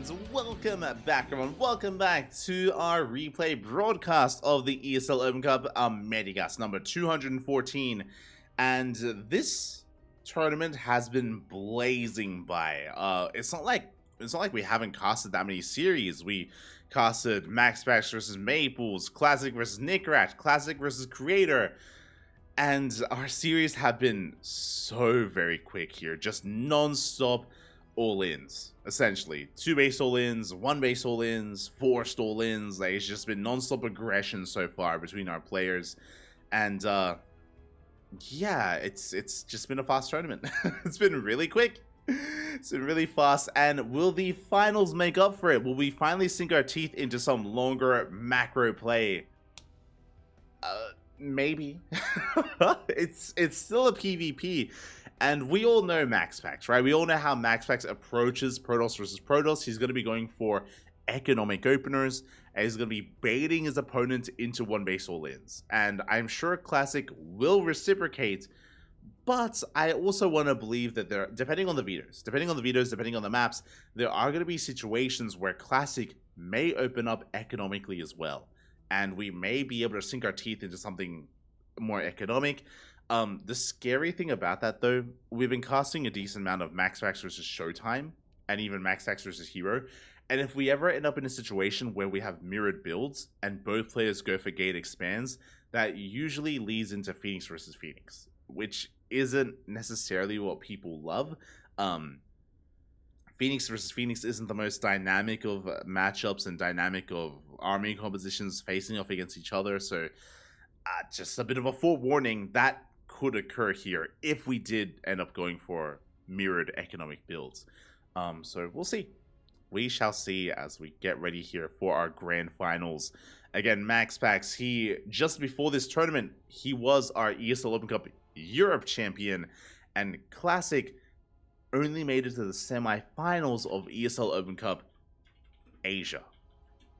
And welcome back, everyone. Welcome back to our replay broadcast of the ESL Open Cup Americas number 214. And this tournament has been blazing by. It's not like we haven't casted that many series. We casted MaxPax versus Maples, Classic versus Nickrat, Classic versus Creator. And our series have been so very quick here, just non-stop all-ins, essentially. 2 base all-ins, 1 base all-ins, forced all-ins. Like, it's just been non-stop aggression so far between our players. And yeah, it's just been a fast tournament. It's been really quick. It's been really fast. And will the finals make up for it? Will we finally sink our teeth into some longer macro play? Maybe. It's still a PvP. And we all know MaxPax, right? We all know how MaxPax approaches Protoss versus Protoss. He's going to be going for economic openers, and he's going to be baiting his opponent into 1 base all-ins. And I'm sure Classic will reciprocate, but I also want to believe that there, depending on the vetoes, depending on the maps, there are going to be situations where Classic may open up economically as well. And we may be able to sink our teeth into something more economic. The scary thing about that, though, we've been casting a decent amount of MaxPax versus Showtime, and even MaxPax versus Hero. And if we ever end up in a situation where we have mirrored builds, and both players go for Gate Expands, that usually leads into Phoenix versus Phoenix, which isn't necessarily what people love. Phoenix versus Phoenix isn't the most dynamic of matchups and dynamic of army compositions facing off against each other, so just a bit of a forewarning that could occur here if we did end up going for mirrored economic builds. So we'll see. We shall see as we get ready here for our grand finals. Again, MaxPax, he just before this tournament, he was our ESL Open Cup Europe champion, and Classic only made it to the semi-finals of ESL Open Cup Asia.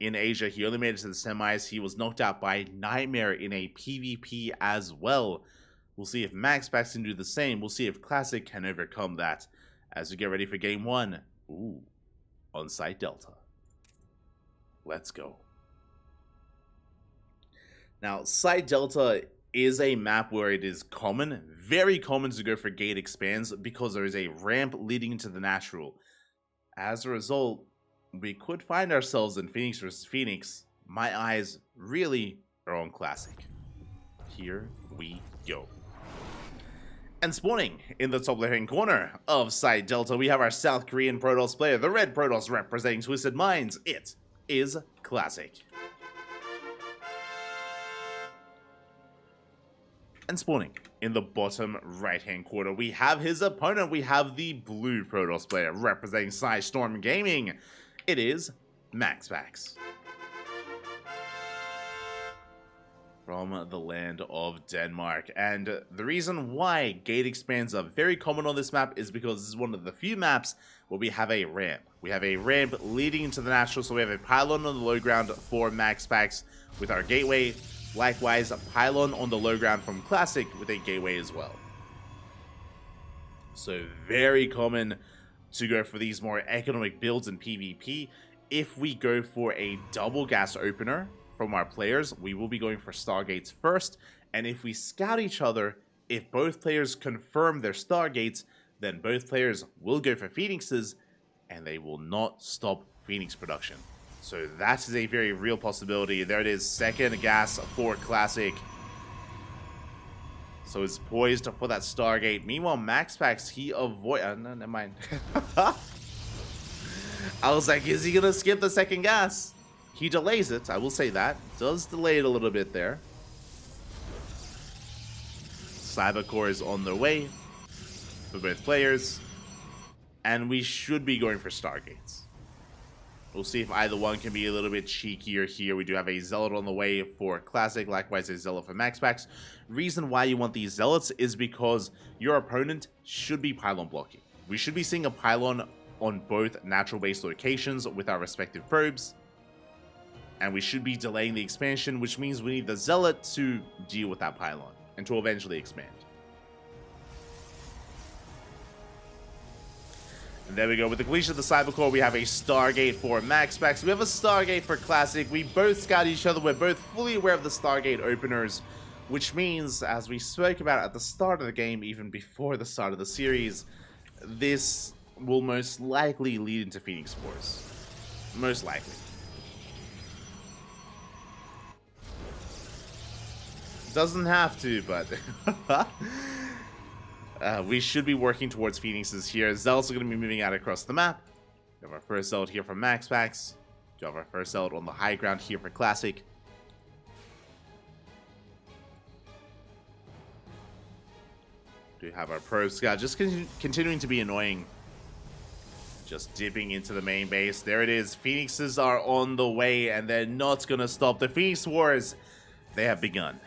In Asia, he only made it to the semis. He was knocked out by Nightmare in a PvP as well. We'll see if MaxPax can do the same. We'll see if Classic can overcome that as we get ready for game 1. Ooh, on site Delta. Let's go. Now, site Delta is a map where it is common, very common to go for Gate Expands because there is a ramp leading into the natural. As a result, we could find ourselves in Phoenix versus Phoenix. My eyes really are on Classic. Here we go. And spawning in the top left-hand corner of side Delta, we have our South Korean Protoss player, the red Protoss representing Twisted Minds. It is Classic. And spawning in the bottom right-hand corner, we have his opponent. We have the blue Protoss player representing Storm Gaming. It is MaxPax. From the land of Denmark. And the reason why Gate Expands are very common on this map is because this is one of the few maps where we have a ramp. We have a ramp leading into the natural, so we have a pylon on the low ground for MaxPax with our gateway. Likewise, a pylon on the low ground from Classic with a gateway as well. So very common to go for these more economic builds in PvP. If we go for a double gas opener from our players, we will be going for Stargates first, and if we scout each other, if both players confirm their Stargates, then both players will go for Phoenixes, and they will not stop Phoenix production. So that is a very real possibility. There it is, second gas for Classic. So it's poised for that Stargate. Meanwhile, MaxPax, he avoid... no, never mind. I was like, is he gonna skip the second gas? He delays it, I will say that. Does delay it a little bit there. Cybercore is on their way for both players. And we should be going for Stargates. We'll see if either one can be a little bit cheekier here. We do have a Zealot on the way for Classic, likewise a Zealot for MaxPax. Reason why you want these Zealots is because your opponent should be pylon blocking. We should be seeing a pylon on both natural base locations with our respective probes. And we should be delaying the expansion, which means we need the Zealot to deal with that pylon and to eventually expand. And there we go. With the completion of the Cybercore, we have a Stargate for MaxPax. We have a Stargate for Classic. We both scout each other. We're both fully aware of the Stargate openers, which means, as we spoke about at the start of the game, even before the start of the series, this will most likely lead into Phoenix Wars. Most likely. Doesn't have to, but we should be working towards Phoenixes here. Zealots are going to be moving out across the map. We have our first Zealot here from MaxPax. We have our first Zealot on the high ground here for Classic. We have our Probe Scout just continuing to be annoying. Just dipping into the main base. There it is. Phoenixes are on the way, and they're not going to stop. The Phoenix Wars, they have begun.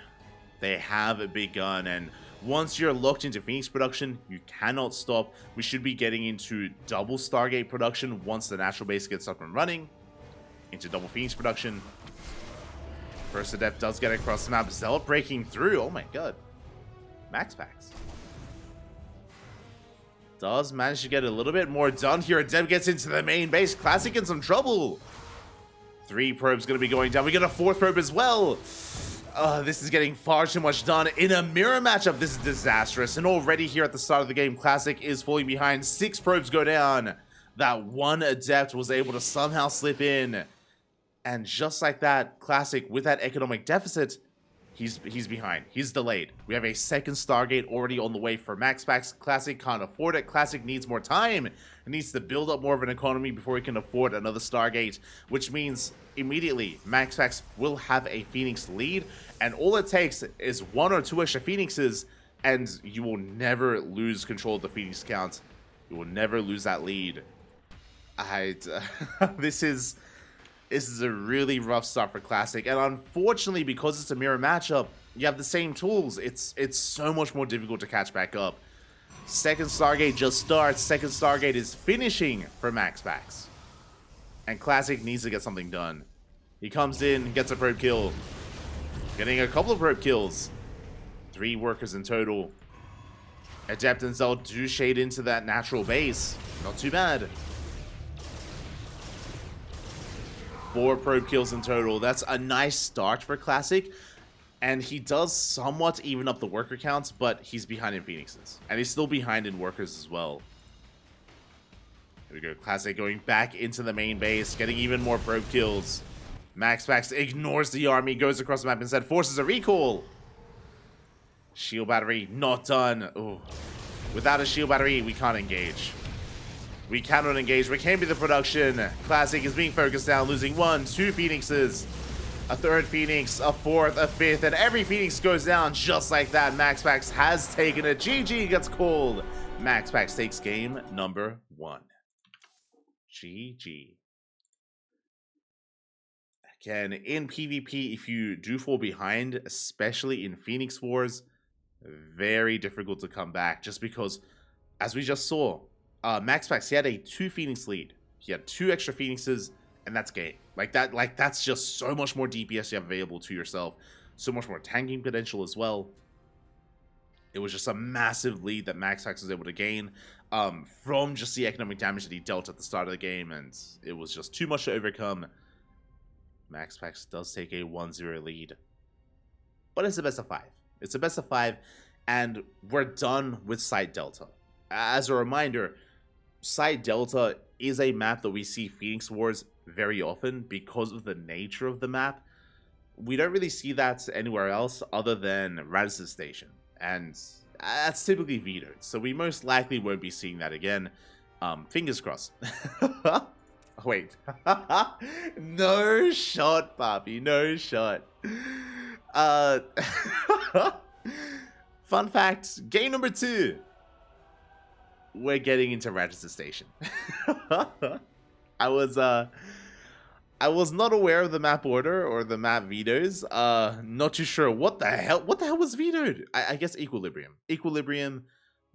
They have begun, and once you're locked into Phoenix production, you cannot stop. We should be getting into double Stargate production once the natural base gets up and running. Into double Phoenix production. First Adept does get across the map. Zealot breaking through. Oh my god. MaxPax does manage to get a little bit more done here. Adept gets into the main base. Classic in some trouble. 3 probes going to be going down. We get a 4th probe as well. This is getting far too much done. In a mirror matchup, this is disastrous. And already here at the start of the game, Classic is falling behind. 6 probes go down. That one Adept was able to somehow slip in. And just like that, Classic, with that economic deficit, he's behind. He's delayed. We have a 2nd Stargate already on the way for MaxPax. Classic can't afford it. Classic needs more time. It needs to build up more of an economy before he can afford another Stargate, which means immediately MaxPax will have a Phoenix lead, and all it takes is 1 or 2 extra Phoenixes, and you will never lose control of the Phoenix count. You will never lose that lead. This is a really rough start for Classic, and unfortunately, because it's a mirror matchup, you have the same tools. It's so much more difficult to catch back up. 2nd Stargate just starts. 2nd Stargate is finishing for MaxPax, and Classic needs to get something done. He comes in, gets a probe kill, getting a couple of probe kills. 3 workers in total. Adept and Zealot do shade into that natural base. Not too bad. 4 probe kills in total. That's a nice start for Classic. And he does somewhat even up the worker counts, but he's behind in Phoenixes. And he's still behind in workers as well. Here we go. Classic going back into the main base, getting even more probe kills. MaxPax ignores the army, goes across the map instead, forces a recall. Shield battery not done. Ooh. Without a shield battery, we can't engage. We cannot engage. We can't be the production. Classic is being focused down, losing 1, 2 Phoenixes. A 3rd Phoenix, a 4th, a 5th, and every Phoenix goes down just like that. MaxPax has taken it. GG gets called. MaxPax takes game number 1. GG. Again, in PvP, if you do fall behind, especially in Phoenix Wars, very difficult to come back, just because, as we just saw, MaxPax, he had a 2 Phoenix lead. He had 2 extra Phoenixes, and that's game. That's just so much more DPS you have available to yourself. So much more tanking potential as well. It was just a massive lead that MaxPax was able to gain from just the economic damage that he dealt at the start of the game, and it was just too much to overcome. MaxPax does take a 1-0 lead. But it's a best of 5. It's a best of 5, and we're done with Site Delta. As a reminder, Site Delta is a map that we see Phoenix Wars very often because of the nature of the map. We don't really see that anywhere else other than Radisson Station, and that's typically vetoed, so we most likely won't be seeing that again. Fingers crossed. Wait. No shot, Bobby. No shot. Fun fact, game number 2. We're getting into Radisson Station. I was not aware of the map order or the map vetoes. Not too sure what the hell was vetoed. I guess Equilibrium. Equilibrium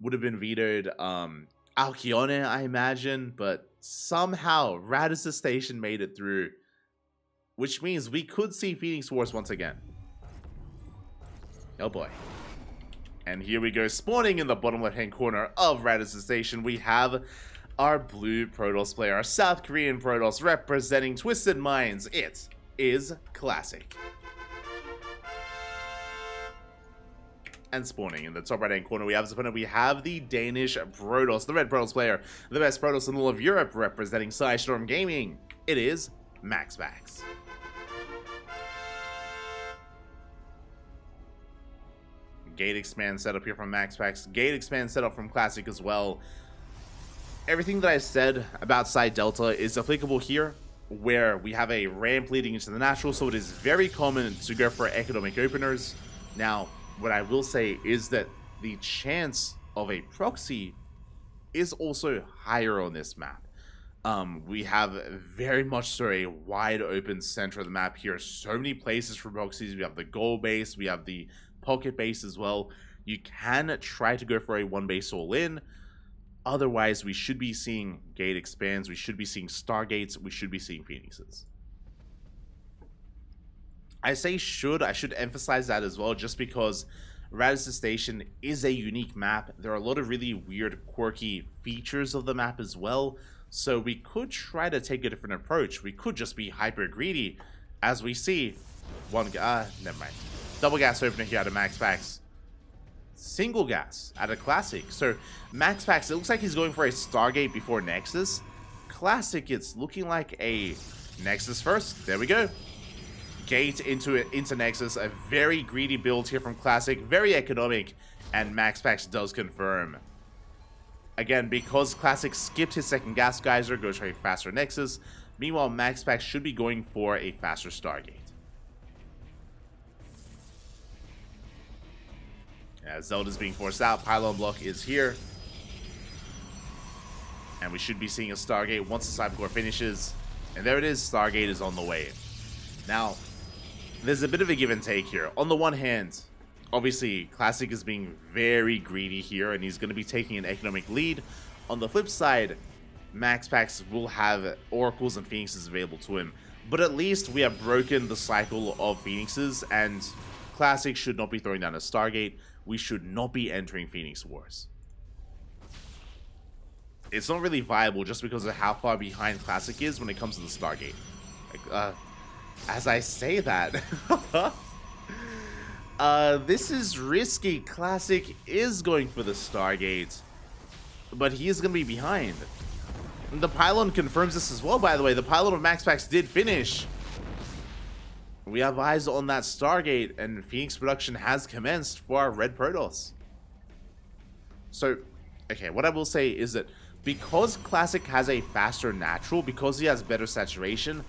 would have been vetoed. Alcyone, I imagine, but somehow Radisson Station made it through, which means we could see Phoenix Wars once again. Oh boy. And here we go, spawning in the bottom left-hand corner of Radisson Station, we have our blue Protoss player, our South Korean Protoss representing Twisted Minds. It is Classic. And spawning in the top right hand corner, we have as opponent, we have the Danish Protoss, the red Protoss player, the best Protoss in all of Europe, representing Storm Gaming. It is MaxPax. Gate expand setup here from MaxPax, gate expand setup from Classic as well. Everything that I said about side delta is applicable here, where we have a ramp leading into the natural, so it is very common to go for economic openers. Now, what I will say is that the chance of a proxy is also higher on this map. We have very much so a wide open center of the map here. So many places for proxies. We have the goal base, we have the pocket base as well. You can try to go for a one base all in. Otherwise, we should be seeing gate expands, we should be seeing stargates, we should be seeing phoenixes. I say should, I should emphasize that as well, just because Radisson Station is a unique map. There are a lot of really weird, quirky features of the map as well. So we could try to take a different approach. We could just be hyper greedy, as we see never mind. Double gas opener here out of MaxPax. Single gas out of Classic. So MaxPax, it looks like he's going for a Stargate before Nexus. Classic, it's looking like a Nexus first. There we go. Gate into Nexus. A very greedy build here from Classic. Very economic. And MaxPax does confirm. Again, because Classic skipped his second gas geyser, goes for a faster Nexus. Meanwhile, MaxPax should be going for a faster Stargate. As Zelda's being forced out, pylon block is here. And we should be seeing a Stargate once the Cybercore finishes. And there it is, Stargate is on the way. Now, there's a bit of a give and take here. On the one hand, obviously, Classic is being very greedy here, and he's going to be taking an economic lead. On the flip side, MaxPax will have Oracles and Phoenixes available to him. But at least we have broken the cycle of Phoenixes, and Classic should not be throwing down a Stargate. We should not be entering Phoenix Wars. It's not really viable just because of how far behind Classic is when it comes to the Stargate. Like, as I say that, this is risky. Classic is going for the Stargate, but he is going to be behind. The pylon confirms this as well, by the way. The pylon of MaxPax did finish. We have eyes on that Stargate, and Phoenix production has commenced for our red Protoss. So, okay, what I will say is that because Classic has a faster natural, because he has better saturation,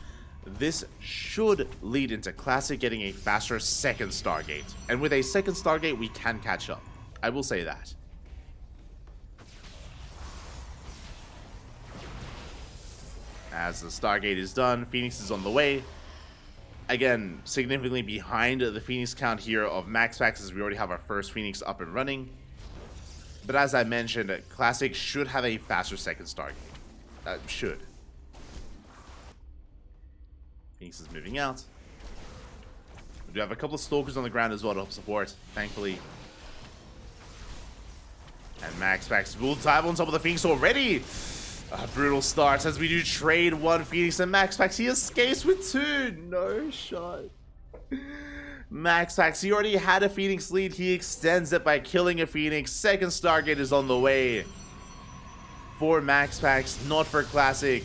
this should lead into Classic getting a faster second Stargate. And with a second Stargate, we can catch up. I will say that. As the Stargate is done, Phoenix is on the way. Again, significantly behind the Phoenix count here of MaxPax, as we already have our first Phoenix up and running. But as I mentioned, Classic should have a faster second Stargate. Should. Phoenix is moving out. We do have a couple of Stalkers on the ground as well to help support, thankfully. And MaxPax will dive on top of the Phoenix already. A brutal start as we do trade one Phoenix, and MaxPax, he escapes with two. No shot. MaxPax, he already had a Phoenix lead. He extends it by killing a Phoenix. Second Stargate is on the way for MaxPax, not for Classic.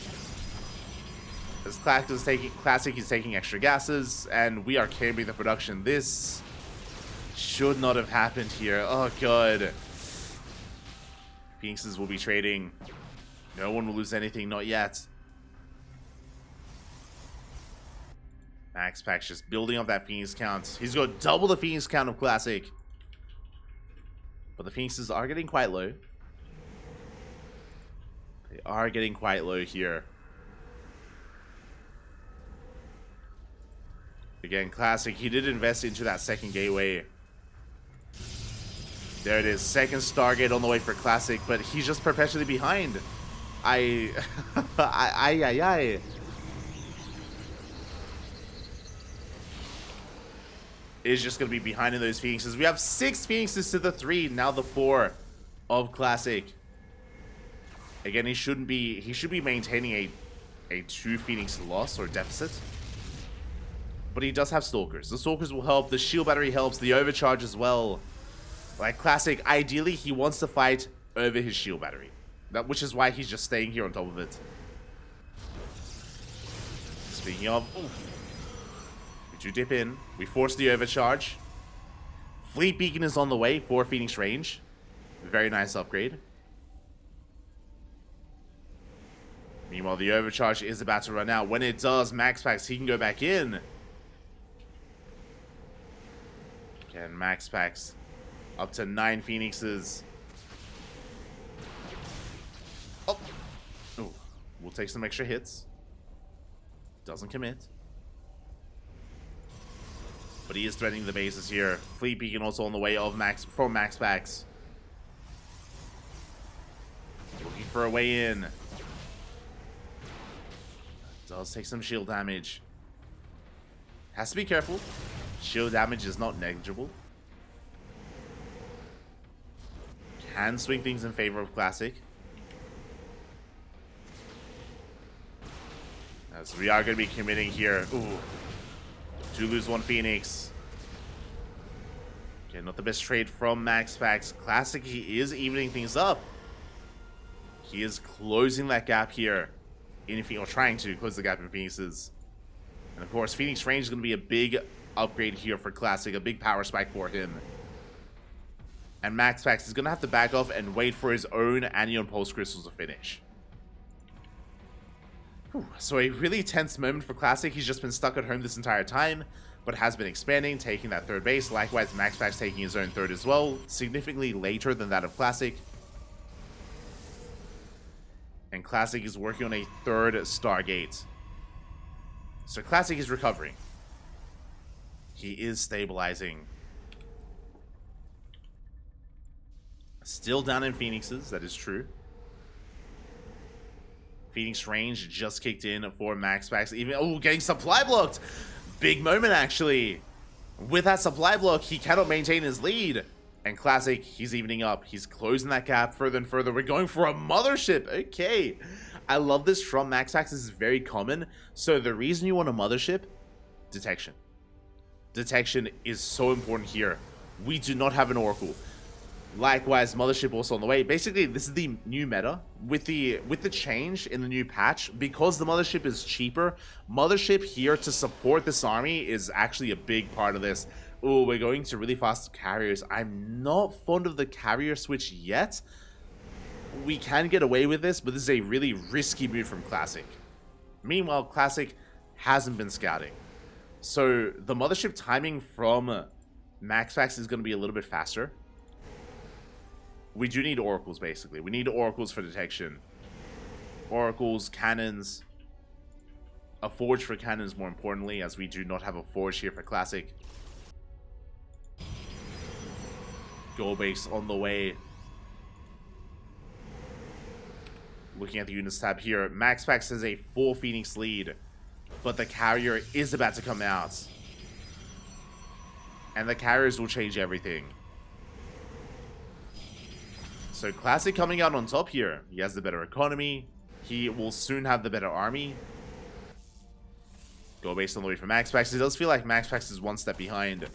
As Classic is taking extra gases, and we are carrying the production. This should not have happened here. Oh god. Phoenixes will be trading. No one will lose anything, not yet. MaxPax just building up that Phoenix count. He's got double the Phoenix count of Classic. But the Phoenixes are getting quite low. They are getting quite low here. Again, Classic, he did invest into that second gateway. There it is, second Stargate on the way for Classic, but he's just perpetually behind. Is just going to be behind in those Phoenixes. We have 6 Phoenixes to the 3, now the 4 of Classic. Again, he should be maintaining a 2 Phoenix loss or deficit. But he does have Stalkers. The Stalkers will help, the shield battery helps, the overcharge as well. Like Classic, ideally he wants to fight over his shield battery. Which is why he's just staying here on top of it. Speaking of, we do dip in. We force the overcharge. Fleet Beacon is on the way for Phoenix range. Very nice upgrade. Meanwhile, the overcharge is about to run out. When it does, MaxPax, he can go back in. Can MaxPax up to 9 Phoenixes. Oh. Ooh. We'll take some extra hits. Doesn't commit. But he is threatening the bases here. Fleet Beacon also on the way of MaxPax. Looking for a way in. Does take some shield damage. Has to be careful. Shield damage is not negligible. Can swing things in favor of Classic. As we are going to be committing here. Ooh. Do lose 1 Phoenix. Okay, not the best trade from MaxPax. Classic, he is evening things up. He is closing that gap here. Or trying to close the gap in Phoenixes. And of course, Phoenix range is going to be a big upgrade here for Classic. A big power spike for him. And MaxPax is going to have to back off and wait for his own Anion Pulse Crystals to finish. Whew. So a really tense moment for Classic. He's just been stuck at home this entire time, but has been expanding, taking that 3rd base. Likewise, MaxPax taking his own 3rd as well, significantly later than that of Classic. And Classic is working on a 3rd Stargate. So Classic is recovering. He is stabilizing. Still down in Phoenixes, that is true. Phoenix range just kicked in for MaxPax. Even getting supply blocked. Big moment actually. With that supply block, he cannot maintain his lead. And Classic, he's evening up. He's closing that gap further and further. We're going for a mothership. Okay. I love this from MaxPax. This is very common. So the reason you want a mothership, detection. Detection is so important here. We do not have an Oracle. Likewise, mothership also on the way. Basically, this is the new meta. With the change in the new patch, because the mothership is cheaper, mothership here to support this army is actually a big part of this. Oh, we're going to really fast carriers. I'm not fond of the carrier switch yet. We can get away with this, but this is a really risky move from Classic. Meanwhile, Classic hasn't been scouting. So the mothership timing from MaxPax is going to be a little bit faster. We do need oracles, basically. We need oracles for detection. Oracles, cannons. A forge for cannons, more importantly, as we do not have a forge here for Classic. Goal base on the way. Looking at the units tab here, MaxPax has a 4 Phoenix lead, but the carrier is about to come out. And the carriers will change everything. So Classic coming out on top here. He has the better economy. He will soon have the better army. Go based on the way for MaxPax. It does feel like MaxPax is 1 step behind.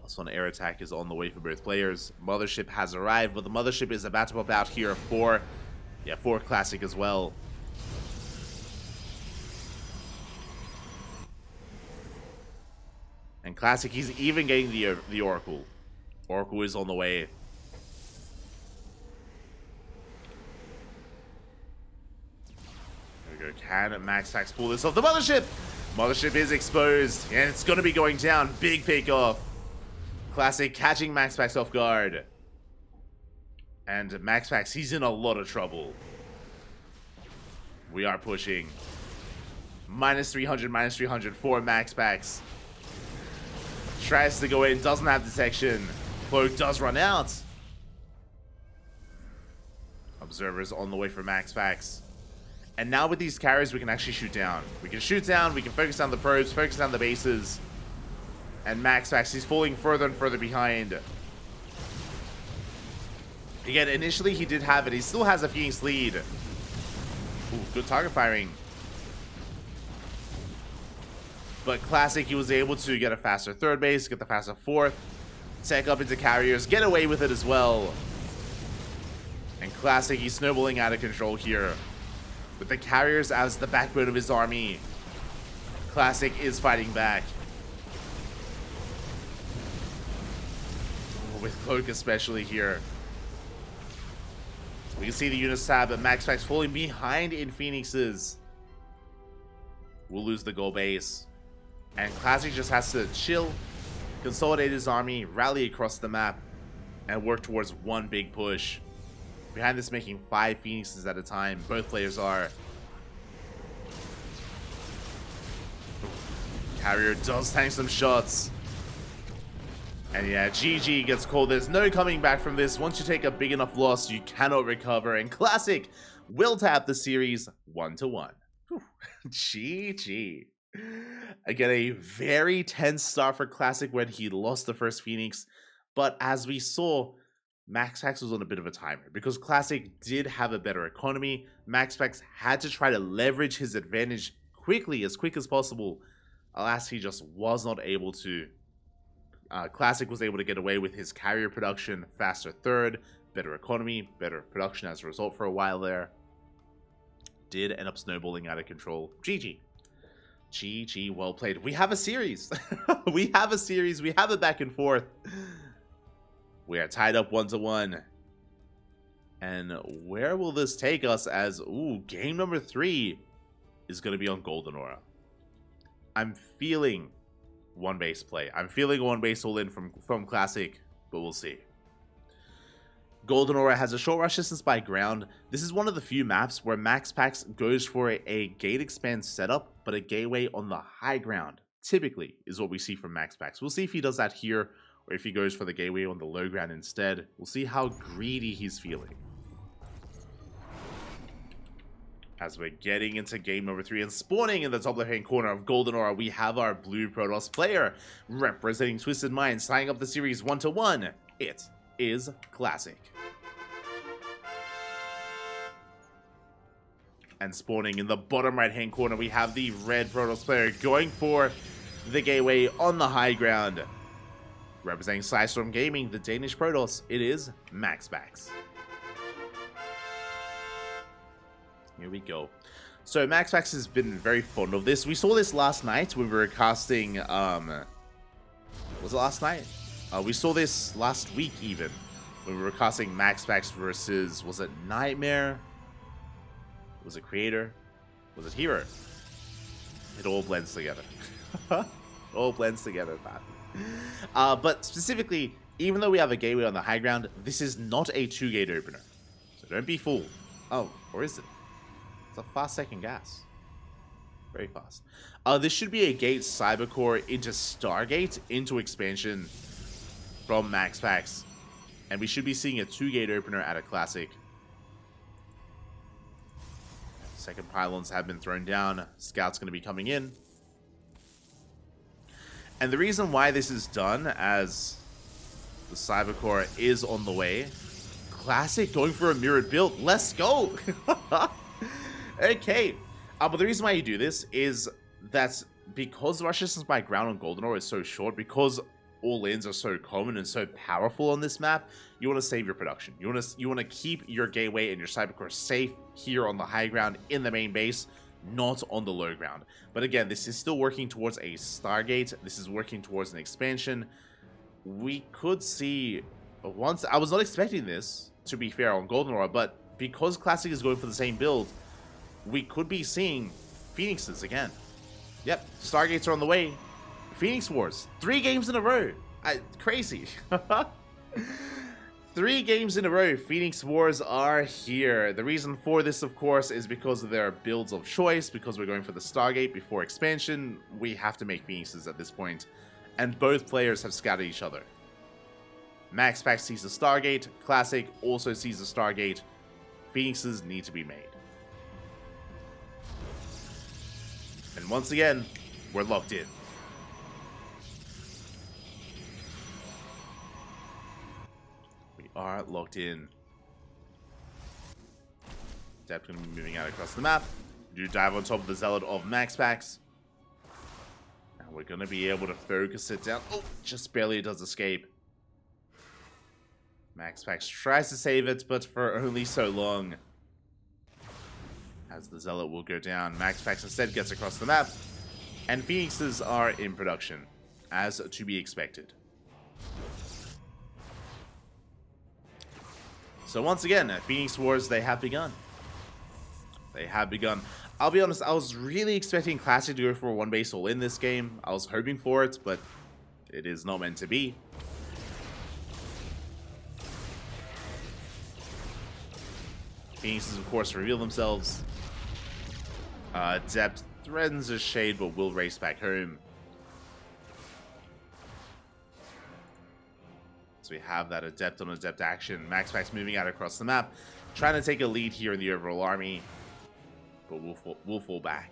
+1 air attack is on the way for both players. Mothership has arrived, but the mothership is about to pop out here for Classic as well. And Classic, he's even getting the Oracle. Oracle is on the way. There we go. Can MaxPax pull this off? The mothership! Mothership is exposed, and it's going to be going down. Big pick off. Classic catching MaxPax off guard. And MaxPax, he's in a lot of trouble. We are pushing. -300 for MaxPax. Tries to go in, doesn't have detection. Cloak does run out. Observers on the way for MaxPax. And now with these carriers, we can actually shoot down. We can shoot down, we can focus on the probes, focus on the bases. And MaxPax, he's falling further and further behind. Again, initially he did have it. He still has a Phoenix lead. Ooh, good target firing. But Classic, he was able to get a faster third base, get the faster fourth, tech up into carriers, get away with it as well. And Classic, he's snowballing out of control here. With the carriers as the backbone of his army, Classic is fighting back. Oh, with Cloak especially here. We can see the units tab, but MaxPax falling behind in Phoenixes. We'll lose the goal base. And Classic just has to chill, consolidate his army, rally across the map, and work towards one big push. Behind this, making 5 Phoenixes at a time. Both players are. Carrier does tank some shots. And yeah, GG gets called. There's no coming back from this. Once you take a big enough loss, you cannot recover. And Classic will tap the series 1-1. GG. Again, a very tense start for Classic when he lost the first Phoenix. But as we saw, MaxPax was on a bit of a timer because Classic did have a better economy. MaxPax had to try to leverage his advantage quickly, as quick as possible. Alas, he just was not able to. Classic was able to get away with his carrier production, faster third, better economy, better production as a result for a while there. Did end up snowballing out of control. GG. GG, well played. We have a series. We have a series. We have a back and forth. We are tied up 1-1. And where will this take us as, ooh, game number 3 is going to be on Golden Aura. I'm feeling one base play. I'm feeling one base all in from Classic, but we'll see. Golden Aura has a short rush distance by ground. This is one of the few maps where MaxPax goes for a gate expand setup, but a gateway on the high ground, typically, is what we see from MaxPax. We'll see if he does that here, or if he goes for the gateway on the low ground instead. We'll see how greedy he's feeling. As we're getting into game number 3 and spawning in the top left-hand corner of Golden Aura, we have our blue Protoss player representing Twisted Minds, tying up the series 1-1. It is Classic. And spawning in the bottom right-hand corner, we have the red Protoss player going for the gateway on the high ground. Representing Psystorm Gaming, the Danish Protoss, it is MaxPax. Here we go. So MaxPax has been very fond of this. We saw this last night when we were casting, was it last night? We saw this last week even, when we were casting MaxPax versus, was it Nightmare? Was it Creator? Was it Hero? It all blends together. All blends together, man. But specifically, even though we have a gateway on the high ground, this is not a 2-gate opener. So don't be fooled. Oh, or is it? It's a fast second gas. Very fast. This should be a gate Cybercore into Stargate into expansion from MaxPax. And we should be seeing a 2-gate opener at a Classic. Second pylons have been thrown down. Scout's going to be coming in. And the reason why this is done, as the Cybercore is on the way, Classic going for a mirrored build. Let's go! Okay, but the reason why you do this is that because the rush distance by ground on Golden Aura is so short, because all-ins are so common and so powerful on this map, you want to save your production. You want to keep your gateway and your Cybercore safe here on the high ground in the main base, not on the low ground. But again, this is still working towards a Stargate. This is working towards an expansion. We could see once. I was not expecting this, to be fair, on Golden Aura, but because Classic is going for the same build, we could be seeing Phoenixes again. Yep, Stargates are on the way. Phoenix Wars, 3 games in a row. Crazy. 3 games in a row, Phoenix Wars are here. The reason for this, of course, is because of their builds of choice, because we're going for the Stargate before expansion. We have to make Phoenixes at this point, and both players have scouted each other. MaxPax sees the Stargate, Classic also sees the Stargate. Phoenixes need to be made. And once again, we're locked in. We are locked in. Adept going to be moving out across the map. Do dive on top of the Zealot of MaxPax. And we're going to be able to focus it down. Oh, just barely does escape. MaxPax tries to save it, but for only so long. As the Zealot will go down, MaxPax instead gets across the map. And Phoenixes are in production, as to be expected. So once again, Phoenix Wars, they have begun. They have begun. I'll be honest, I was really expecting Classic to go for a one base all in this game. I was hoping for it, but it is not meant to be. Phoenixes, of course, reveal themselves. Adept threatens a shade, but will race back home. So we have that Adept on Adept action. MaxPax moving out across the map, trying to take a lead here in the overall army, but we'll fall back.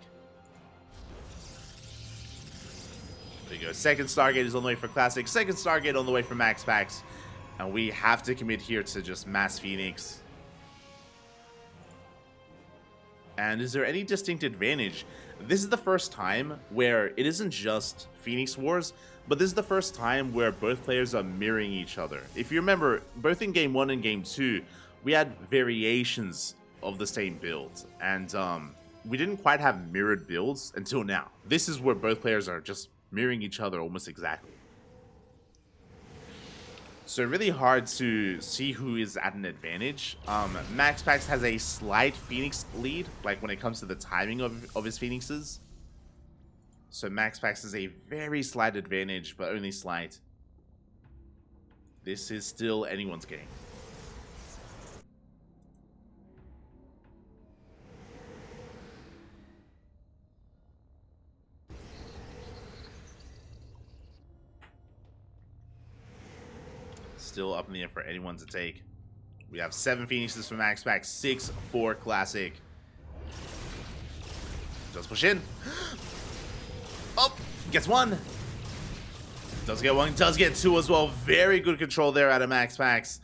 There you go. Second Stargate is on the way for Classic. Second Stargate on the way for MaxPax. And we have to commit here to just mass Phoenix. And is there any distinct advantage? This is the first time where it isn't just Phoenix Wars, but this is the first time where both players are mirroring each other. If you remember, both in Game 1 and Game 2, we had variations of the same build. And we didn't quite have mirrored builds until now. This is where both players are just mirroring each other almost exactly. So really hard to see who is at an advantage. MaxPax has a slight Phoenix lead, like when it comes to the timing of his Phoenixes. So MaxPax is a very slight advantage, but only slight. This is still anyone's game. Still up in the air for anyone to take. We have 7 Phoenixes for MaxPax, 6 for Classic. Does push in. Oh, gets 1. Does get 1, does get 2 as well. Very good control there out of MaxPax.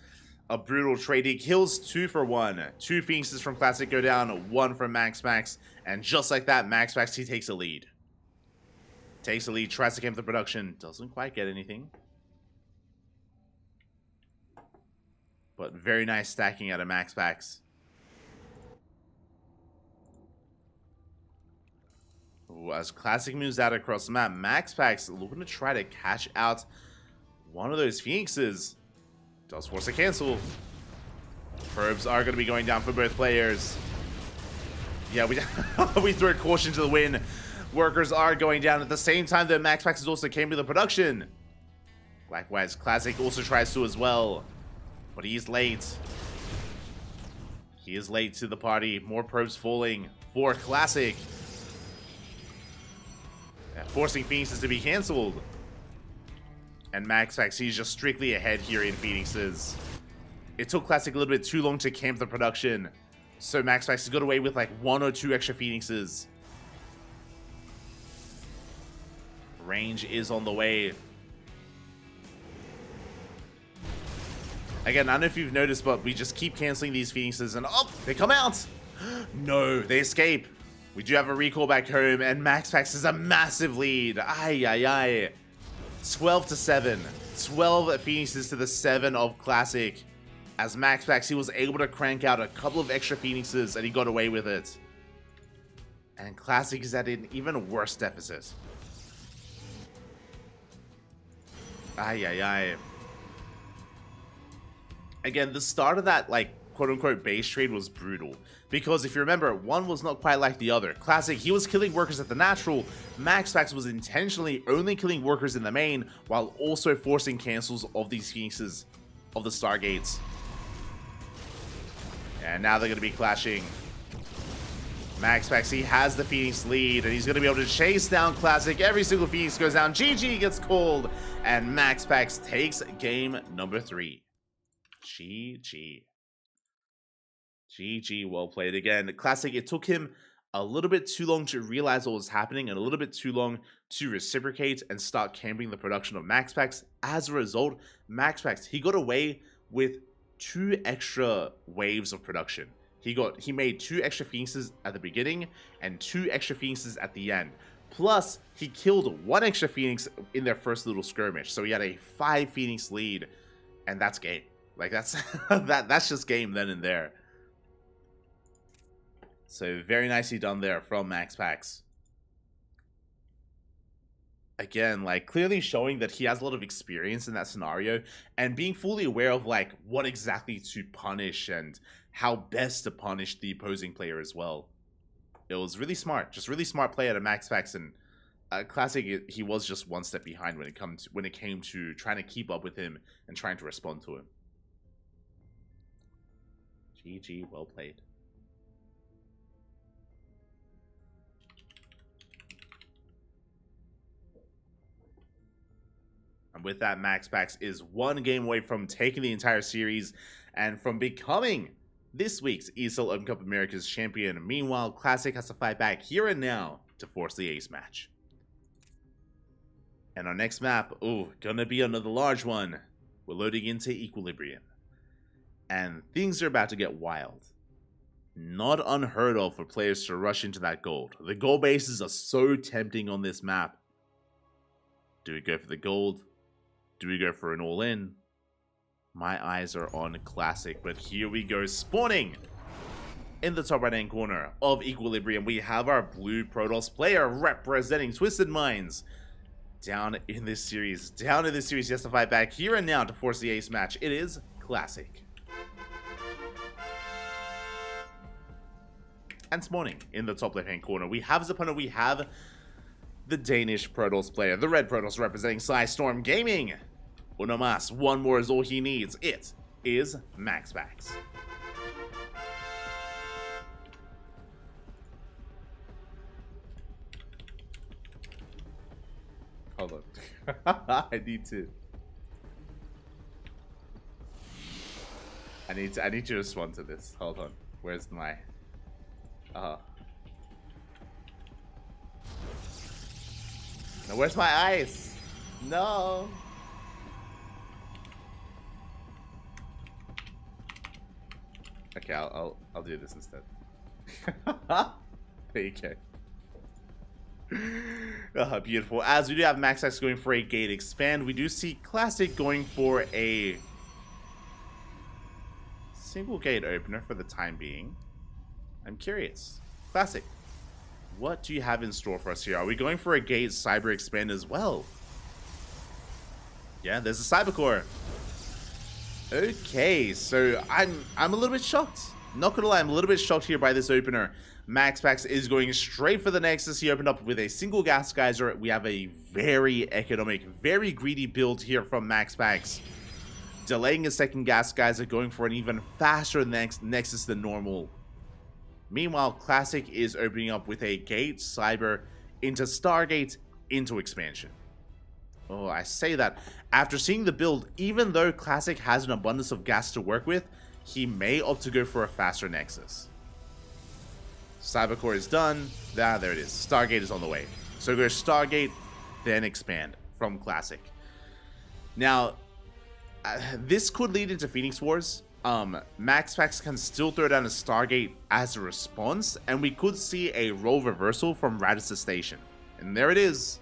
A brutal trade. He kills 2 for 1. 2 Phoenixes from Classic go down, 1 from MaxPax. And just like that, MaxPax, he takes a lead. Takes a lead, tries to camp the production. Doesn't quite get anything. But very nice stacking out of MaxPax. As Classic moves out across the map, MaxPax looking to try to catch out one of those Phoenixes. Does force a cancel. Probes are going to be going down for both players. Yeah, we throw caution to the wind. Workers are going down at the same time that MaxPax is also came to the production. Likewise, Classic also tries to as well. But he's late. He is late to the party. More probes falling for Classic. Forcing Phoenixes to be cancelled. And MaxPax, he's just strictly ahead here in Phoenixes. It took Classic a little bit too long to camp the production. So MaxPax has got away with like 1 or 2 extra Phoenixes. Range is on the way. Again, I don't know if you've noticed, but we just keep canceling these Phoenixes and oh, they come out. No, they escape. We do have a recall back home and MaxPax is a massive lead. Ay, ay, ay. 12-7. 12 Phoenixes to the 7 of Classic. As MaxPax, he was able to crank out a couple of extra Phoenixes and he got away with it. And Classic is at an even worse deficit. Ay, ay, ay. Again, the start of that, like, quote-unquote base trade was brutal. Because if you remember, one was not quite like the other. Classic, he was killing workers at the natural. MaxPax was intentionally only killing workers in the main, while also forcing cancels of these Phoenixes of the Stargates. And now they're going to be clashing. MaxPax, he has the Phoenix lead, and he's going to be able to chase down Classic. Every single Phoenix goes down. GG gets called, and MaxPax takes game number 3. GG. GG, well played again. Classic, it took him a little bit too long to realize what was happening and a little bit too long to reciprocate and start camping the production of MaxPax. As a result, MaxPax, he got away with 2 extra waves of production. He made 2 extra Phoenixes at the beginning and 2 extra Phoenixes at the end. Plus, he killed 1 extra Phoenix in their first little skirmish. So he had a 5 Phoenix lead, and that's game. Like, that's that's just game then and there. So very nicely done there from MaxPax. Again, like, clearly showing that he has a lot of experience in that scenario and being fully aware of, like, what exactly to punish and how best to punish the opposing player as well. It was really smart. Just really smart play out of MaxPax, and Classic, he was just one step behind when it came to trying to keep up with him and trying to respond to him. GG, well played. And with that, MaxPax is 1 game away from taking the entire series and from becoming this week's ESL Open Cup Americas champion. Meanwhile, Classic has to fight back here and now to force the ace match. And our next map, gonna be another large one. We're loading into Equilibrium. And things are about to get wild. Not unheard of for players to rush into that gold. The gold bases are so tempting on this map. Do we go for the gold? Do we go for an all-in? My eyes are on Classic, but here we go. Spawning in the top right-hand corner of Equilibrium, we have our blue Protoss player representing Twisted Minds. Down in this series, he has to fight back here and now to force the ace match. It is Classic. And spawning in the top left-hand corner, we have as opponent, we have the Danish Protoss player, the red Protoss representing Storm Gaming. Uno mas, 1 more is all he needs. It is MaxPax. Hold on. I need to respond to this. Hold on. Where's my now where's my ice? No. Okay, I'll do this instead. There you go. Beautiful. As we do have MaxPax going for a gate expand, we do see Classic going for a single gate opener for the time being. I'm curious. Classic, what do you have in store for us here? Are we going for a gate cyber expand as well? Yeah, there's a cyber core. Okay, so I'm a little bit shocked. Not gonna lie, I'm a little bit shocked here by this opener. MaxPax is going straight for the Nexus. He opened up with a single gas geyser. We have a very economic, very greedy build here from MaxPax. Delaying a second gas geyser, going for an even faster Nexus than normal. Meanwhile, Classic is opening up with a gate, cyber, into Stargate, into expansion. Oh, I say that. After seeing the build, even though Classic has an abundance of gas to work with, he may opt to go for a faster Nexus. Cybercore is done. There it is. Stargate is on the way. So go Stargate, then expand from Classic. Now, this could lead into Phoenix Wars. MaxPax can still throw down a Stargate as a response, and we could see a role reversal from Radisson Station. And there it is.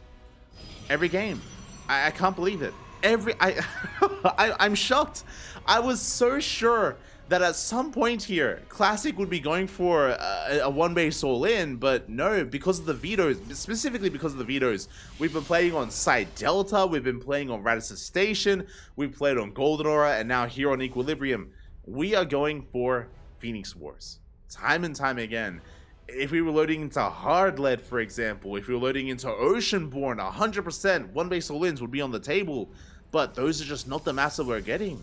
Every game. I can't believe it. I'm shocked. I was so sure that at some point here, Classic would be going for a one-base all-in, but no, because of the vetoes, specifically because of the vetoes. We've been playing on Side Delta, we've been playing on Radisson Station, we've played on Golden Aura, and now here on Equilibrium. We are going for Phoenix Wars. Time and time again. If we were loading into Hard Lead, for example, if we were loading into Oceanborn, 100% one-base all-ins would be on the table, but those are just not the maps that we're getting.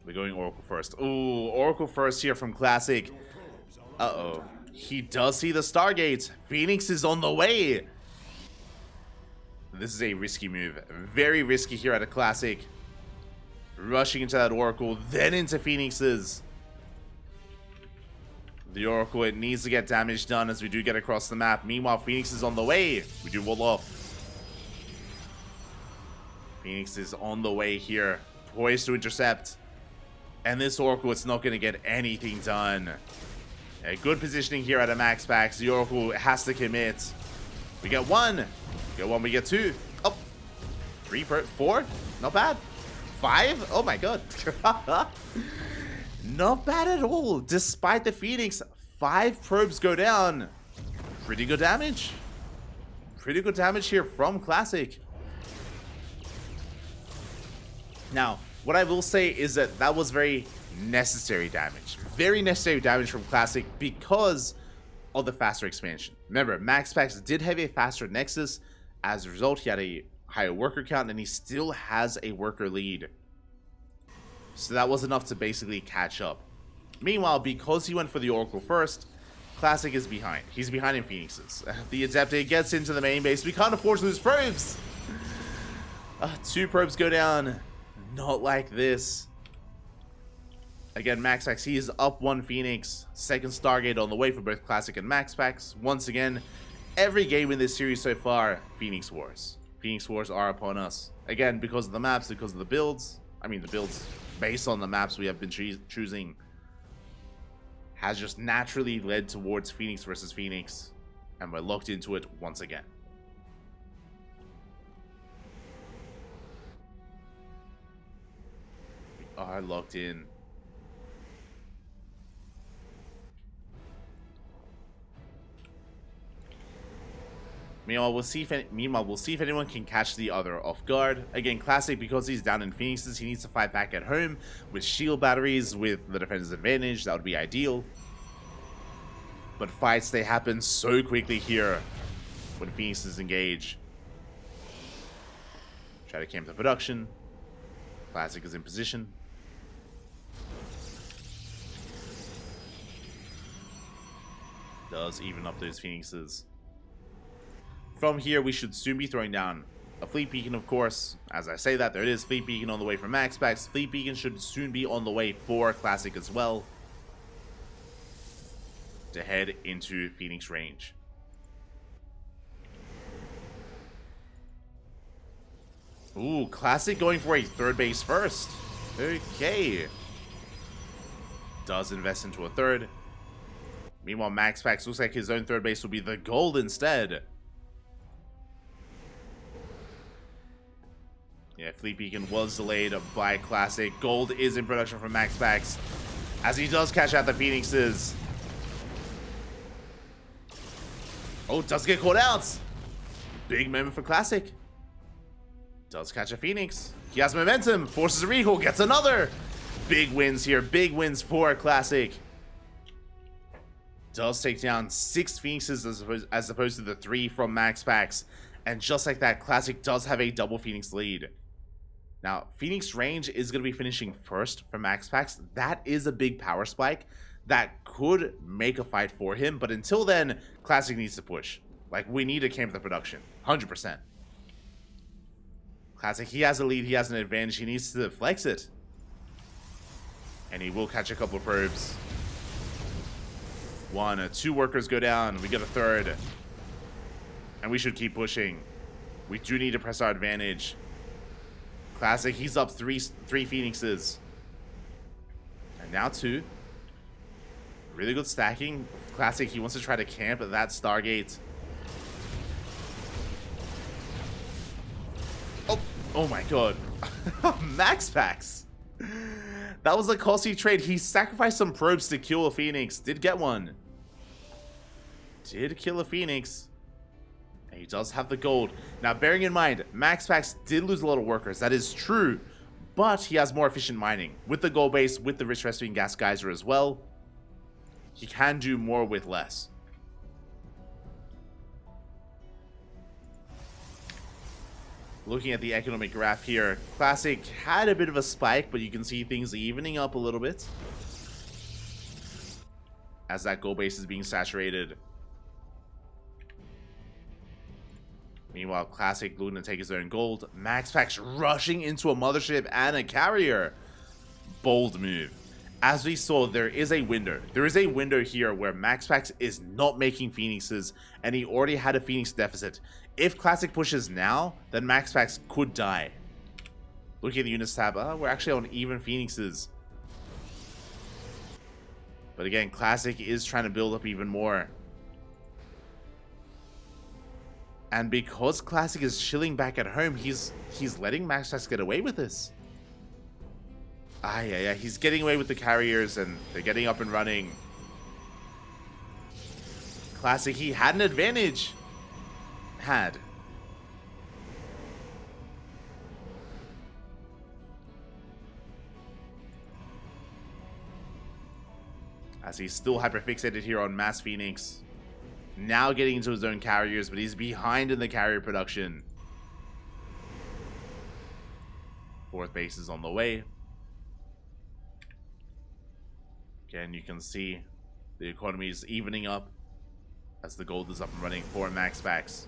We're going Oracle first. Ooh, Oracle first here from Classic. Uh-oh. He does see the Stargate. Phoenix is on the way. This is a risky move. Very risky here at a Classic. Rushing into that Oracle, then into Phoenixes. The Oracle, it needs to get damage done as we do get across the map. Meanwhile, Phoenix is on the way. We do wall off. Phoenix is on the way here. Poised to intercept. And this Oracle, it's not going to get anything done. A good positioning here at a MaxPax. The Oracle has to commit. We get one. We get one, we get two. Oh, three, four. Not bad. Five. Oh my god. Not bad at all. Despite the Phoenix, 5 probes go down. Pretty good damage. Pretty good damage here from Classic. Now, what I will say is that that was very necessary damage. Very necessary damage from Classic because of the faster expansion. Remember, MaxPax did have a faster Nexus. As a result, he had a higher worker count, and he still has a worker lead. So that was enough to basically catch up. Meanwhile, because he went for the Oracle first, Classic is behind. He's behind in Phoenixes. The Adepte gets into the main base. We can't afford to lose probes. 2 probes go down. Not like this. Again, MaxPax, he is up 1 Phoenix. Second Stargate on the way for both Classic and MaxPax. Once again, every game in this series so far, Phoenix Wars. Phoenix Wars are upon us. Again, because of the maps, because of the builds. I mean, the builds based on the maps we have been choosing has just naturally led towards Phoenix versus Phoenix. And we're locked into it once again. Are locked in. Meanwhile, we'll see if anyone can catch the other off guard. Again, Classic, because he's down in Phoenixes, he needs to fight back at home with shield batteries with the defender's advantage. That would be ideal. But fights, they happen so quickly here when Phoenixes engage. Try to camp the production. Classic is in position. Does even up those Phoenixes. From here, we should soon be throwing down a Fleet Beacon, of course. As I say that, there it is. Fleet Beacon on the way for MaxPax. Fleet Beacon should soon be on the way for Classic as well, to head into Phoenix range. Ooh, Classic going for a 3rd base first. Okay. Does invest into a 3rd. Meanwhile, MaxPax looks like his own 3rd base will be the gold instead. Yeah, Fleet Beacon was delayed by Classic. Gold is in production from MaxPax as he does catch out the Phoenixes. Oh, does get caught out. Big moment for Classic. Does catch a Phoenix. He has momentum. Forces a recall. Gets another. Big wins here. Big wins for Classic. Does take down 6 Phoenixes as opposed to the 3 from MaxPax. And just like that, Classic does have a double Phoenix lead. Now, Phoenix range is going to be finishing first for MaxPax. That is a big power spike that could make a fight for him. But until then, Classic needs to push. Like, we need to camp the production. 100%. Classic, he has a lead. He has an advantage. He needs to flex it. And he will catch a couple of probes. 1, 2 workers go down. We get a 3rd. And we should keep pushing. We do need to press our advantage. Classic, he's up 3 Phoenixes. And now 2. Really good stacking. Classic, he wants to try to camp at that Stargate. Oh my god. MaxPax. That was a costly trade. He sacrificed some probes to kill a Phoenix. Did get one. Did kill a Phoenix. And he does have the gold. Now, bearing in mind, MaxPax did lose a lot of workers. That is true. But he has more efficient mining. With the gold base, with the Rich Rescuing Gas Geyser as well. He can do more with less. Looking at the economic graph here, Classic had a bit of a spike, but you can see things evening up a little bit as that gold base is being saturated. Meanwhile, Classic looking to take his own gold. MaxPax rushing into a mothership and a carrier. Bold move. As we saw, there is a window. There is a window here where MaxPax is not making Phoenixes, and he already had a Phoenix deficit. If Classic pushes now, then MaxPax could die. Looking at the units tab, we're actually on even Phoenixes. But again, Classic is trying to build up even more. And because Classic is chilling back at home, he's letting MaxPax get away with this. Yeah, he's getting away with the carriers, and they're getting up and running. Classic, he had an advantage. As he's still hyperfixated here on Mass Phoenix. Now getting into his own carriers, but he's behind in the carrier production. Fourth base is on the way. Again, you can see the economy is evening up as the gold is up and running for MaxPax.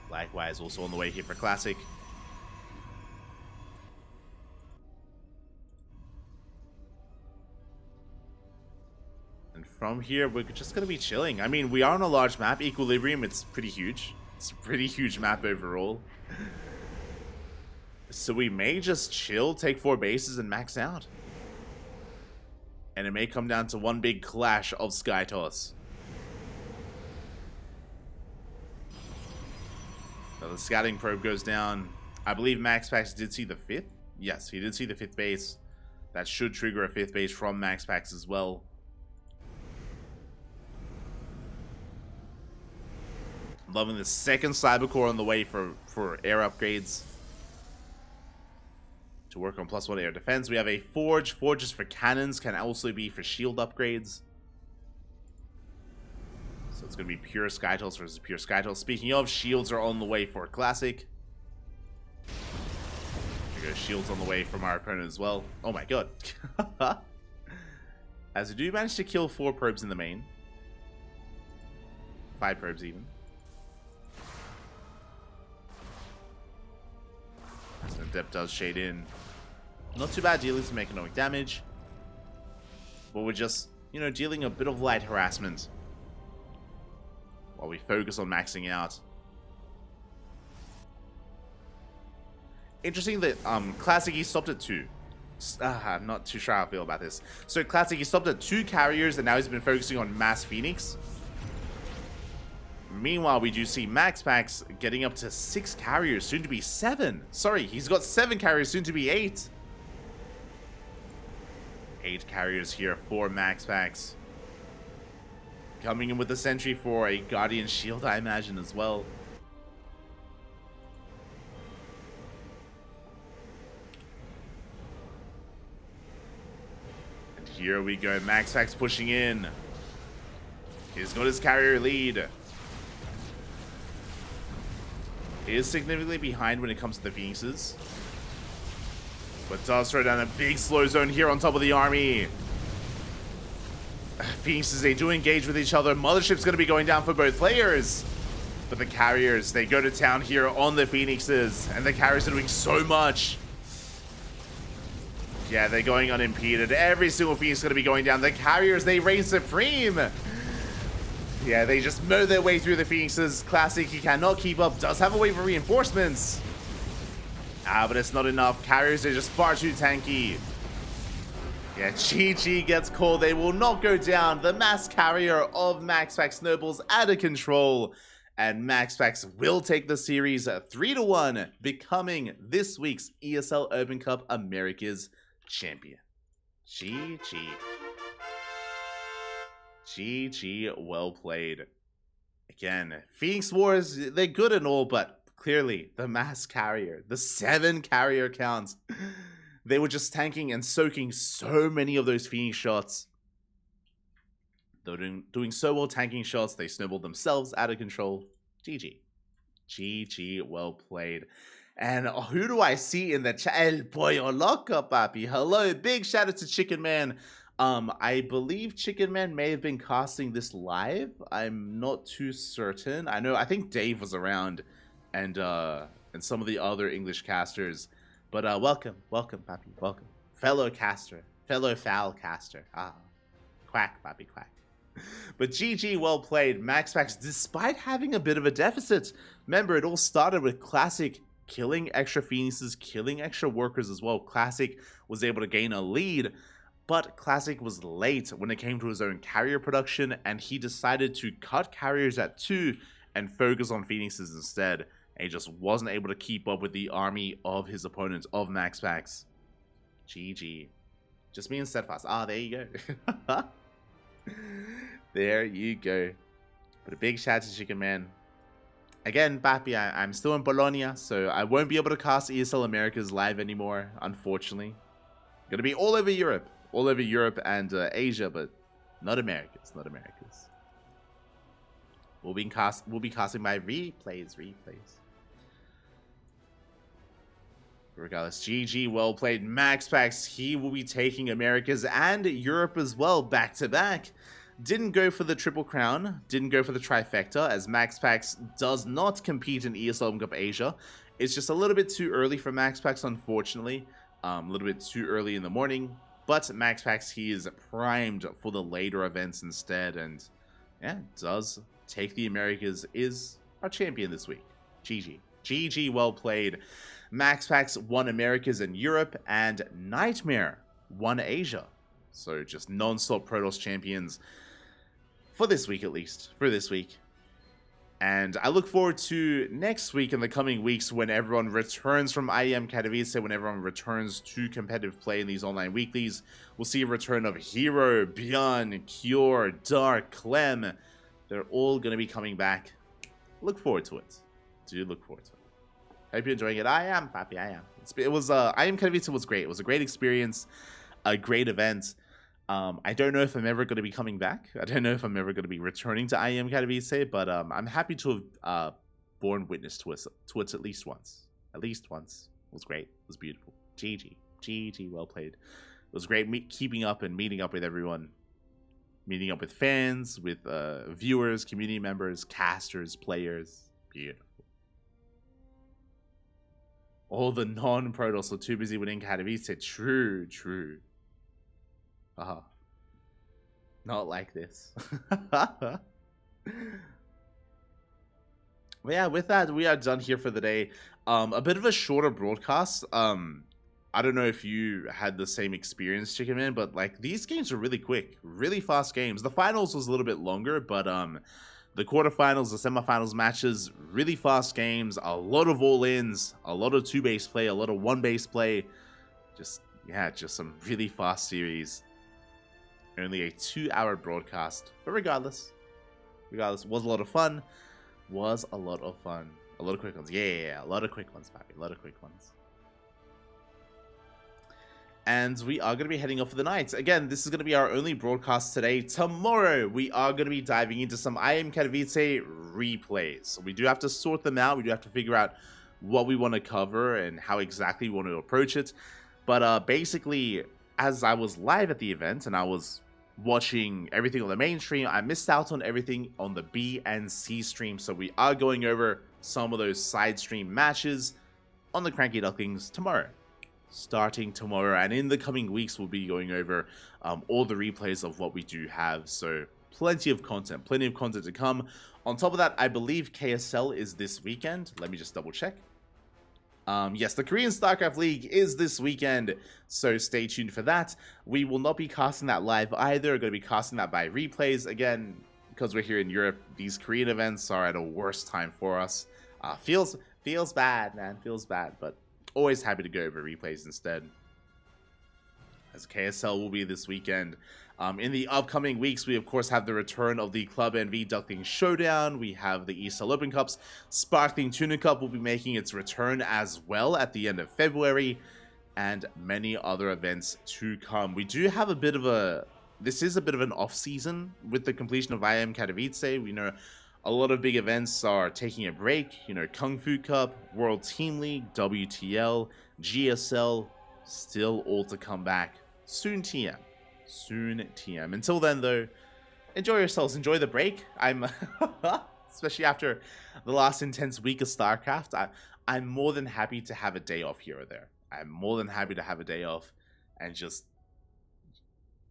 Likewise, also on the way here for Classic. And from here, we're just going to be chilling. I mean, we are on a large map. Equilibrium, it's pretty huge. It's a pretty huge map overall. So we may just chill, take 4 bases, and max out. And it may come down to one big clash of Sky Toss. Now the scouting probe goes down. I believe MaxPax did see the 5th. Yes, he did see the 5th base. That should trigger a 5th base from MaxPax as well. Loving the second cyber core on the way for air upgrades. To work on +1 air defense. We have a forge. Forges for cannons, can also be for shield upgrades. So it's going to be pure Skytals versus pure Skytals. Speaking of, shields are on the way for Classic. There goes shields on the way from our opponent as well. Oh my god. As we do manage to kill 4 probes in the main. 5 probes even. So Adept does shade in. Not too bad dealing some economic damage. But we're just, you know, dealing a bit of light harassment. While we focus on maxing out. Interesting that Classic, he stopped at 2. I'm not too sure how I feel about this. So Classic, he stopped at 2 carriers and now he's been focusing on Mass Phoenix. Meanwhile, we do see MaxPax getting up to 6 carriers, soon to be 7. Sorry, he's got 7 carriers, soon to be 8. 8 carriers here for MaxPax. Coming in with the sentry for a Guardian Shield, I imagine, as well. And here we go, MaxPax pushing in. He's got his carrier lead. He is significantly behind when it comes to the Phoenixes. But does throw down a big slow zone here on top of the army. Phoenixes, they do engage with each other. Mothership's going to be going down for both players. But the carriers, they go to town here on the Phoenixes. And the carriers are doing so much. Yeah, they're going unimpeded. Every single Phoenix is going to be going down. The carriers, they reign supreme. Yeah, they just mow their way through the Phoenixes. Classic, he cannot keep up. Does have a wave of reinforcements. But it's not enough. Carriers are just far too tanky. Yeah, GG gets called. They will not go down. The mass carrier of MaxPax snowballs out of control. And MaxPax will take the series 3-1, becoming this week's ESL Open Cup Americas champion. GG. GG, well played. Again, Phoenix Wars, they're good and all, but clearly the mass carrier, the 7 carrier counts, they were just tanking and soaking so many of those Phoenix shots. They're doing so well tanking shots, they snowballed themselves out of control. GG. GG, well played. And who do I see in the chat? El Pollo Loco, papi. Hello, big shout out to Chicken Man. I believe Chicken Man may have been casting this live. I'm not too certain. I think Dave was around and some of the other English casters. But welcome, papi, welcome. Fellow caster, fellow foul caster. Quack, papi, quack. But GG, well played. MaxPax, despite having a bit of a deficit. Remember, it all started with Classic killing extra Phoenixes, killing extra workers as well. Classic was able to gain a lead. But Classic was late when it came to his own carrier production, and he decided to cut carriers at 2 and focus on Phoenixes instead. And he just wasn't able to keep up with the army of his opponents, of MaxPax. GG. Just being steadfast. Ah, there you go. There you go. But a big shout out to Chicken Man. Again, Bappy, I'm still in Bologna, so I won't be able to cast ESL Americas live anymore, unfortunately. Gonna be all over Europe. All over Europe and Asia, but not Americas. Not Americas. We'll be casting my replays. Regardless, GG, well played. MaxPax, he will be taking Americas and Europe as well, back to back. Didn't go for the Triple Crown, didn't go for the Trifecta, as MaxPax does not compete in ESL Open Cup Asia. It's just a little bit too early for MaxPax, unfortunately. A little bit too early in the morning. But MaxPax, he is primed for the later events instead. And yeah, does take the Americas, is our champion this week. GG. GG, well played. MaxPax won Americas and Europe, and Nightmare won Asia. So just non-stop Protoss champions for this week, at least. For this week. And I look forward to next week and the coming weeks when everyone returns from IEM Katowice, when everyone returns to competitive play in these online weeklies. We'll see a return of Hero, Bjorn, Cure, Dark, Clem. They're all going to be coming back. Look forward to it. Do look forward to it. Hope you're enjoying it. I am, Pappy, I am. IEM Katowice was great. It was a great experience, a great event. I don't know if I'm ever going to be coming back. I don't know if I'm ever going to be returning to IEM Katowice, but I'm happy to have borne witness to it at least once. At least once. It was great. It was beautiful. GG. GG, well played. It was great keeping up and meeting up with everyone. Meeting up with fans, with viewers, community members, casters, players. Beautiful. All the non-Protoss are too busy winning Katowice. True, true. Not like this. But yeah, with that, we are done here for the day. A bit of a shorter broadcast. I don't know if you had the same experience, Chicken Man, but like these games are really quick, really fast games. The finals was a little bit longer, but the quarterfinals, the semifinals matches, really fast games. A lot of all-ins, a lot of 2-base play, a lot of 1-base play. Just some really fast series. Only a 2-hour broadcast, but regardless, was a lot of fun. Was a lot of fun. A lot of quick ones. Yeah, a lot of quick ones, Pappy. A lot of quick ones. And we are going to be heading off for the night. Again, this is going to be our only broadcast today. Tomorrow, we are going to be diving into some IEM Katowice replays. So we do have to sort them out. We do have to figure out what we want to cover and how exactly we want to approach it. But basically, as I was live at the event and I was watching everything on the main stream, I missed out on everything on the B and C stream. So we are going over some of those side stream matches on the CranKy Ducklings tomorrow. Starting tomorrow, and in the coming weeks we'll be going over all the replays of what we do have. So plenty of content to come. On top of that, I believe KSL is this weekend. Let me just double check. Yes, the Korean StarCraft League is this weekend, so stay tuned for that. We will not be casting that live either. We're going to be casting that by replays. Again, because we're here in Europe, these Korean events are at a worse time for us. Feels bad, man. Feels bad, but always happy to go over replays instead. As KSL will be this weekend. In the upcoming weeks, we of course have the return of the Club NV Ducklings Showdown. We have the ESL Open Cups. Sparkling Tuna Cup will be making its return as well at the end of February. And many other events to come. We do have a bit of a... This is a bit of an off-season with the completion of IEM Katowice. We know a lot of big events are taking a break. You know, Kung Fu Cup, World Team League, WTL, GSL, still all to come back. Soon TM. Soon TM. Until then, though, enjoy yourselves. Enjoy the break. I'm, especially after the last intense week of StarCraft, I'm more than happy to have a day off here or there. I'm more than happy to have a day off and just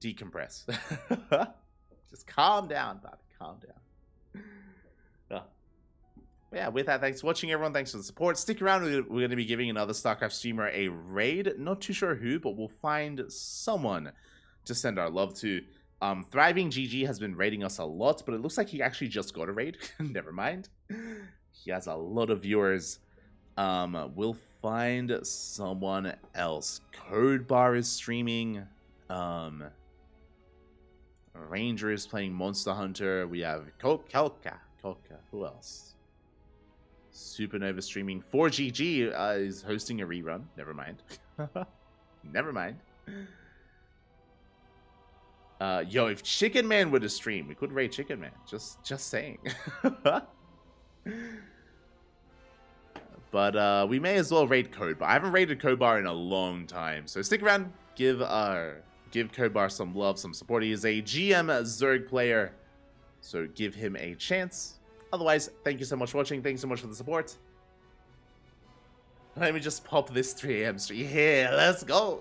decompress. Just calm down, Bobby. Calm down. But yeah, with that, thanks for watching, everyone. Thanks for the support. Stick around. We're going to be giving another StarCraft streamer a raid. Not too sure who, but we'll find someone to send our love to. Thriving GG has been raiding us a lot, but it looks like he actually just got a raid. Never mind. He has a lot of viewers. We'll find someone else. Code Bar is streaming. Ranger is playing Monster Hunter. We have Kelka. Who else? Supernova streaming. 4GG is hosting a rerun. Never mind. Never mind. Yo, if Chicken Man were to stream, we could raid Chicken Man. Just saying. But we may as well raid Code Bar. I haven't raided Code Bar in a long time, so stick around. Give Code Bar some love, some support. He is a GM Zerg player, so give him a chance. Otherwise, thank you so much for watching. Thanks so much for the support. Let me just pop this 3 AM stream. Yeah, let's go.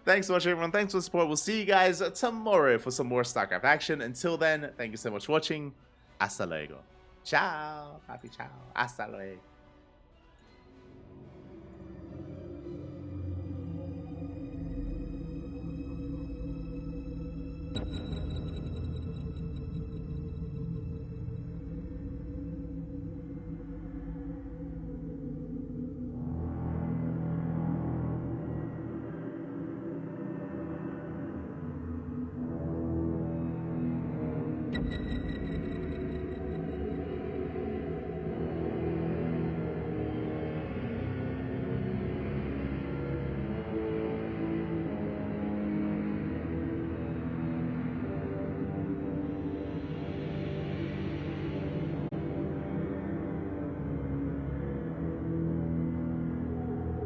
Thanks so much, everyone. Thanks for the support. We'll see you guys tomorrow for some more StarCraft action. Until then, thank you so much for watching. Hasta luego. Ciao. Happy ciao. Hasta luego.